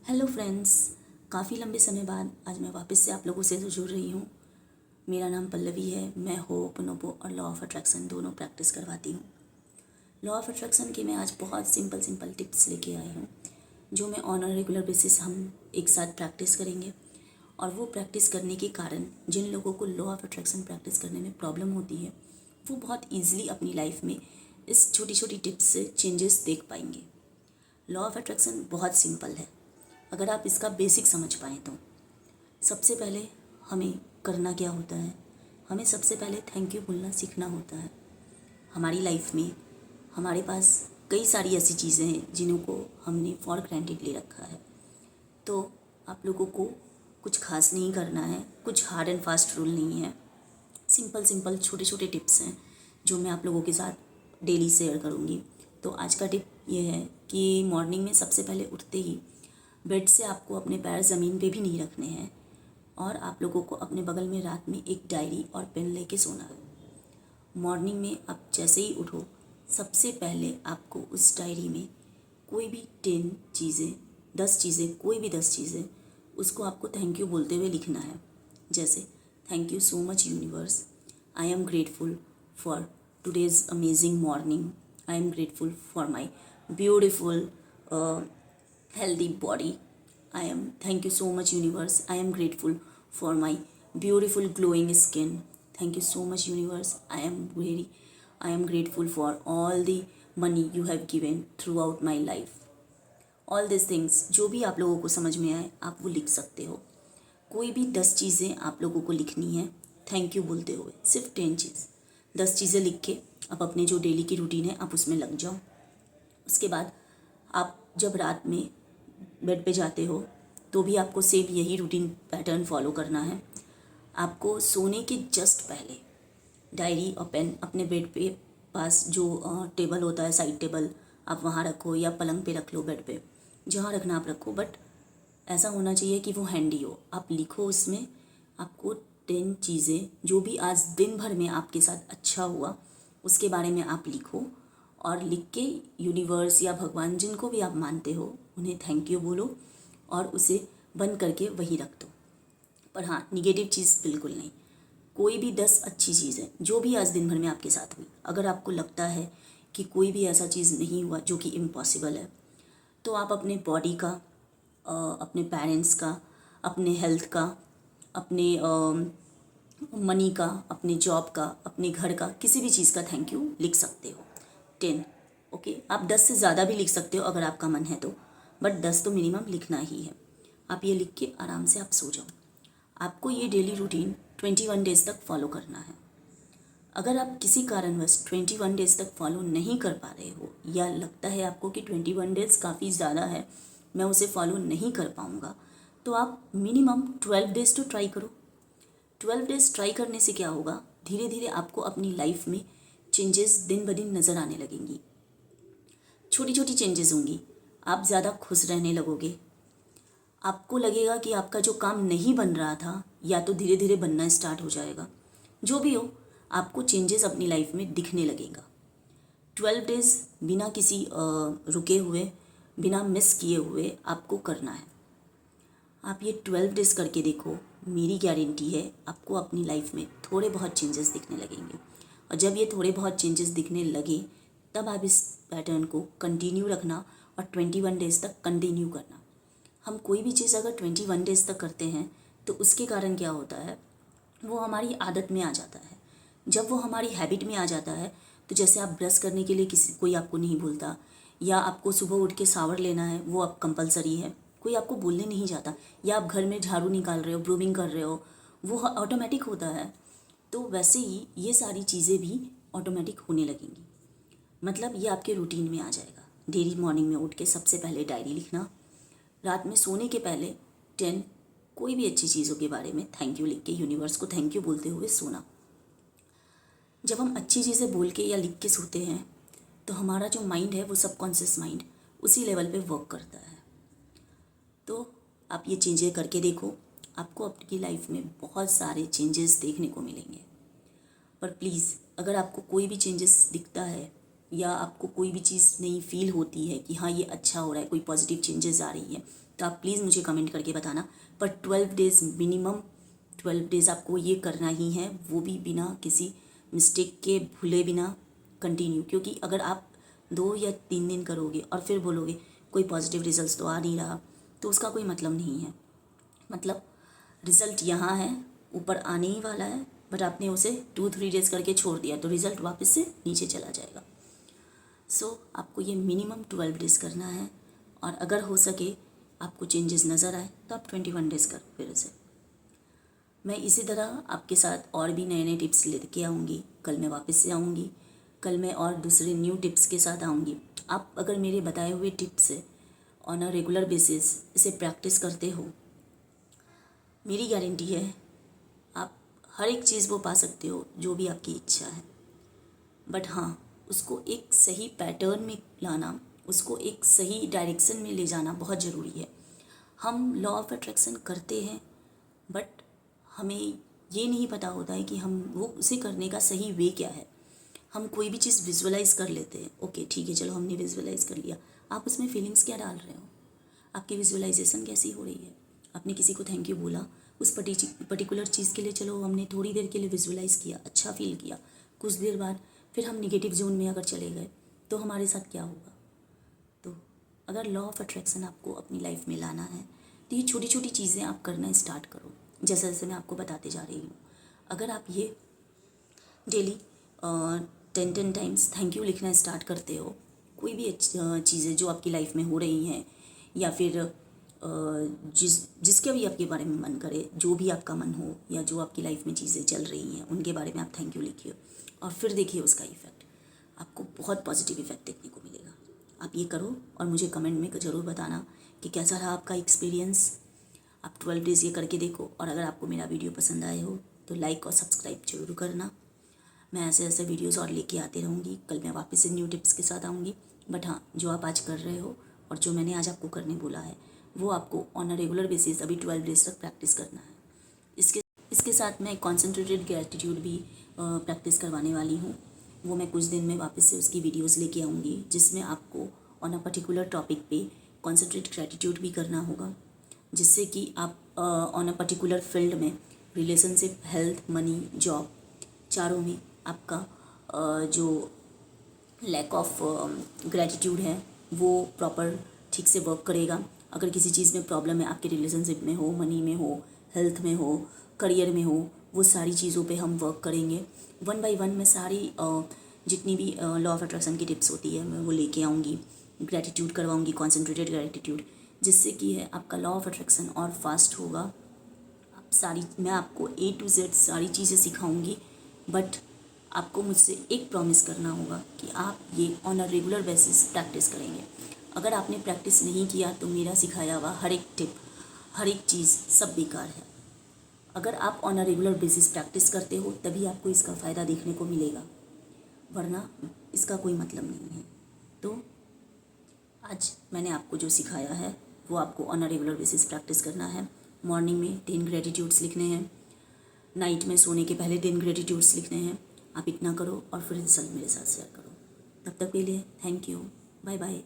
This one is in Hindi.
हेलो फ्रेंड्स, काफ़ी लंबे समय बाद आज मैं वापस से आप लोगों से जुड़ रही हूँ। मेरा नाम पल्लवी है। मैं होपोनोपो और लॉ ऑफ अट्रैक्शन दोनों प्रैक्टिस करवाती हूँ। लॉ ऑफ अट्रैक्शन के मैं आज बहुत सिंपल टिप्स लेके आई हूँ, जो मैं ऑन अ रेगुलर बेसिस हम एक साथ प्रैक्टिस करेंगे। और वो प्रैक्टिस करने के कारण जिन लोगों को लॉ ऑफ अट्रैक्शन प्रैक्टिस करने में प्रॉब्लम होती है, वो बहुत ईजिली अपनी लाइफ में इस छोटी छोटी टिप्स से चेंजेस देख पाएंगे। लॉ ऑफ अट्रैक्शन बहुत सिंपल है, अगर आप इसका बेसिक समझ पाएँ तो। सबसे पहले हमें करना क्या होता है, हमें सबसे पहले थैंक यू बोलना सीखना होता है। हमारी लाइफ में हमारे पास कई सारी ऐसी चीज़ें हैं जिन्हों को हमने फॉर ग्रांटेड ले रखा है। तो आप लोगों को कुछ खास नहीं करना है, कुछ हार्ड एंड फास्ट रूल नहीं है। सिंपल छोटे छोटे टिप्स हैं जो मैं आप लोगों के साथ डेली शेयर करूँगी। तो आज का टिप ये है कि मॉर्निंग में सबसे पहले उठते ही बेड से आपको अपने पैर ज़मीन पे भी नहीं रखने हैं, और आप लोगों को अपने बगल में रात में एक डायरी और पेन लेके सोना है। मॉर्निंग में आप जैसे ही उठो, सबसे पहले आपको उस डायरी में कोई भी 10 चीज़ें, 10 चीज़ें, कोई भी 10 चीज़ें, उसको आपको थैंक यू बोलते हुए लिखना है। जैसे thank you so much universe, I am grateful for today's amazing morning, I am grateful for my beautiful healthy body. I am thank you so much universe. I am grateful for my beautiful glowing skin. Thank you so much universe. I am grateful for all the money you have given throughout my life. All these things जो भी आप लोगों को समझ में आए आप वो लिख सकते हो। कोई भी 10 चीज़ें आप लोगों को लिखनी है थैंक यू बोलते हुए, सिर्फ 10 चीज़, 10 चीज़ें लिख के आप अपने जो डेली की रूटीन है आप उसमें लग जाओ। उसके बाद आप जब रात में बेड पे जाते हो तो भी आपको सेम यही रूटीन पैटर्न फॉलो करना है। आपको सोने के जस्ट पहले डायरी और पेन अपने बेड पे पास जो टेबल होता है, साइड टेबल, आप वहाँ रखो या पलंग पे रख लो, बेड पे जहाँ रखना आप रखो, बट ऐसा होना चाहिए कि वो हैंडी हो। आप लिखो उसमें, आपको 10 चीज़ें जो भी आज दिन भर में आपके साथ अच्छा हुआ उसके बारे में आप लिखो, और लिख के यूनिवर्स या भगवान जिनको भी आप मानते हो उन्हें थैंक यू बोलो और उसे बंद करके वहीं रख दो। पर हाँ, निगेटिव चीज़ बिल्कुल नहीं। कोई भी 10 अच्छी चीज़ें जो भी आज दिन भर में आपके साथ हुई, अगर आपको लगता है कि कोई भी ऐसा चीज़ नहीं हुआ जो कि इम्पॉसिबल है, तो आप अपने बॉडी का, अपने पेरेंट्स का, अपने हेल्थ का, अपने मनी का, अपने जॉब का, अपने घर का, किसी भी चीज़ का थैंक यू लिख सकते हो। 10, ओके। आप 10 से ज़्यादा भी लिख सकते हो अगर आपका मन है तो, बट 10 तो मिनिमम लिखना ही है। आप ये लिख के आराम से आप सो जाओ। आपको ये डेली रूटीन 21 डेज़ तक फॉलो करना है। अगर आप किसी कारणवश 21 डेज़ तक फॉलो नहीं कर पा रहे हो, या लगता है आपको कि 21 डेज़ काफ़ी ज़्यादा है, मैं उसे फॉलो नहीं कर पाऊँगा, तो आप मिनिमम 12 डेज़ तो ट्राई करो। 12 डेज़ ट्राई करने से क्या होगा, धीरे धीरे आपको अपनी लाइफ में चेंजेस दिन ब दिन नज़र आने लगेंगी। छोटी छोटी चेंजेस होंगी, आप ज़्यादा खुश रहने लगोगे। आपको लगेगा कि आपका जो काम नहीं बन रहा था या तो धीरे धीरे बनना स्टार्ट हो जाएगा। जो भी हो, आपको चेंजेस अपनी लाइफ में दिखने लगेगा। 12 डेज़ बिना किसी रुके हुए, बिना मिस किए हुए आपको करना है। आप ये 12 डेज़ करके देखो, मेरी गारंटी है आपको अपनी लाइफ में थोड़े बहुत चेंजेस दिखने लगेंगे। और जब ये थोड़े बहुत चेंजेस दिखने लगे, तब आप इस पैटर्न को कंटिन्यू रखना और 21 डेज़ तक कंटिन्यू करना। हम कोई भी चीज़ अगर 21 डेज़ तक करते हैं तो उसके कारण क्या होता है, वो हमारी आदत में आ जाता है। जब वो हमारी हैबिट में आ जाता है, तो जैसे आप ब्रश करने के लिए कोई आपको नहीं बोलता, या आपको सुबह उठ के शावर लेना है वो अब कंपलसरी है, कोई आपको बोलने नहीं जाता, या आप घर में झाड़ू निकाल रहे हो, ब्रूमिंग कर रहे हो, वो ऑटोमेटिक होता है। तो वैसे ही ये सारी चीज़ें भी ऑटोमेटिक होने लगेंगी। मतलब ये आपके रूटीन में आ जाएगा। डेली मॉर्निंग में उठ के सबसे पहले डायरी लिखना, रात में सोने के पहले 10 कोई भी अच्छी चीज़ों के बारे में थैंक यू लिख के यूनिवर्स को थैंक यू बोलते हुए सोना। जब हम अच्छी चीज़ें बोल के या लिख के सोते हैं तो हमारा जो माइंड है वो सबकॉन्शियस माइंड उसी लेवल पे वर्क करता है। तो आप ये चेंजें करके देखो, आपको अपनी लाइफ में बहुत सारे चेंजेस देखने को मिलेंगे। पर प्लीज़, अगर आपको कोई भी चेंजेस दिखता है या आपको कोई भी चीज़ नहीं फील होती है कि हाँ ये अच्छा हो रहा है, कोई पॉजिटिव चेंजेस आ रही है, तो आप प्लीज़ मुझे कमेंट करके बताना। पर 12 डेज़ मिनिमम 12 डेज़ आपको ये करना ही है, वो भी बिना किसी मिस्टेक के भूले बिना कंटिन्यू। क्योंकि अगर आप 2 या 3 दिन करोगे और फिर बोलोगे कोई पॉजिटिव रिजल्ट्स तो आ नहीं रहा, तो उसका कोई मतलब नहीं है। मतलब रिज़ल्ट यहाँ है, ऊपर आने ही वाला है, बट आपने उसे 2-3 डेज़ करके छोड़ दिया तो रिज़ल्ट वापस से नीचे चला जाएगा। सो आपको ये मिनिमम 12 डेज़ करना है, और अगर हो सके आपको चेंजेस नज़र आए तो आप 21 डेज़ कर फिर उसे। मैं इसी तरह आपके साथ और भी नए नए टिप्स लेके आऊँगी। कल मैं वापस से आऊँगी, कल मैं और दूसरे न्यू टिप्स के साथ आऊँगी। आप अगर मेरे बताए हुए टिप्स से ऑन अ रेगुलर बेसिस इसे प्रैक्टिस करते हो, मेरी गारंटी है आप हर एक चीज़ वो पा सकते हो जो भी आपकी इच्छा है। बट हाँ, उसको एक सही पैटर्न में लाना, उसको एक सही डायरेक्शन में ले जाना बहुत ज़रूरी है। हम लॉ ऑफ अट्रैक्शन करते हैं, बट हमें ये नहीं पता होता है कि हम वो उसे करने का सही वे क्या है। हम कोई भी चीज़ विजुअलाइज़ कर लेते हैं, ओके ठीक है चलो हमने विजुअलाइज़ कर लिया, आप उसमें फीलिंग्स क्या डाल रहे हो, आपकी विजुअलाइजेशन कैसी हो रही है। आपने किसी को थैंक यू बोला उस पर्टिकुलर चीज़ के लिए, चलो हमने थोड़ी देर के लिए विजुअलाइज़ किया, अच्छा फील किया, कुछ देर बाद फिर हम निगेटिव जोन में अगर चले गए तो हमारे साथ क्या होगा। तो अगर लॉ ऑफ अट्रैक्शन आपको अपनी लाइफ में लाना है तो ये छोटी छोटी चीज़ें आप करना स्टार्ट करो, जैसे जैसे मैं आपको बताते जा रही हूँ। अगर आप ये डेली 10 टाइम्स थैंक यू लिखना स्टार्ट करते हो, कोई भी चीज़ें जो आपकी लाइफ में हो रही हैं, या फिर जिसके भी आपके बारे में मन करे, जो भी आपका मन हो या जो आपकी लाइफ में चीज़ें चल रही हैं उनके बारे में आप थैंक यू लिखिए, और फिर देखिए उसका इफ़ेक्ट, आपको बहुत पॉजिटिव इफ़ेक्ट देखने को मिलेगा। आप ये करो और मुझे कमेंट में ज़रूर बताना कि कैसा रहा आपका एक्सपीरियंस। आप 12 डेज़ ये करके देखो, और अगर आपको मेरा वीडियो पसंद आए हो तो लाइक और सब्सक्राइब जरूर करना। मैं ऐसे ऐसे वीडियोस और लेके आती रहूँगी। कल मैं वापस से न्यू टिप्स के साथ आऊँगी। बट हाँ, जो आप आज कर रहे हो और जो मैंने आज आपको करने बोला है वो आपको ऑन अ रेगुलर बेसिस अभी 12 डेज तक प्रैक्टिस करना है। इसके साथ मैं कॉन्सेंट्रेटेड ग्रैटिट्यूड भी प्रैक्टिस करवाने वाली हूँ। वो मैं कुछ दिन में वापस से उसकी वीडियोज़ लेके आऊँगी, जिसमें आपको ऑन अ पर्टिकुलर टॉपिक पे कॉन्सेंट्रेट ग्रैटिट्यूड भी करना होगा, जिससे कि आप ऑन अ पर्टिकुलर फील्ड में रिलेशनशिप, हेल्थ, मनी, जॉब, चारों में आपका जो लैक ऑफ ग्रैटिट्यूड है वो प्रॉपर ठीक से वर्क करेगा। अगर किसी चीज़ में प्रॉब्लम है, आपके रिलेशनशिप में हो, मनी में हो, हेल्थ में हो, करियर में हो, वो सारी चीज़ों पे हम वर्क करेंगे। 1 बाय 1 मैं सारी जितनी भी लॉ ऑफ अट्रैक्शन की टिप्स होती है मैं वो लेके आऊँगी, ग्रैटिट्यूड करवाऊँगी, कॉन्सेंट्रेटेड ग्रैटिट्यूड, जिससे कि है आपका लॉ ऑफ अट्रैक्शन और फास्ट होगा। मैं आपको A to Z सारी चीज़ें सिखाऊंगी, बट आपको मुझसे एक प्रॉमिस करना होगा कि आप ये on a regular basis practice करेंगे। अगर आपने प्रैक्टिस नहीं किया तो मेरा सिखाया हुआ हर एक टिप, हर एक चीज़ सब बेकार है। अगर आप on a regular basis practice करते हो तभी आपको इसका फ़ायदा देखने को मिलेगा, वरना इसका कोई मतलब नहीं है। तो आज मैंने आपको जो सिखाया है वो आपको on a regular basis practice करना है। मॉर्निंग में 10 ग्रेटिट्यूड्स लिखने हैं, नाइट में सोने के पहले 10 ग्रेटिट्यूड्स लिखने हैं। आप इतना करो और फिर रिजल्ट मेरे साथ शेयर करो। तब तक के लिए थैंक यू, बाय बाय।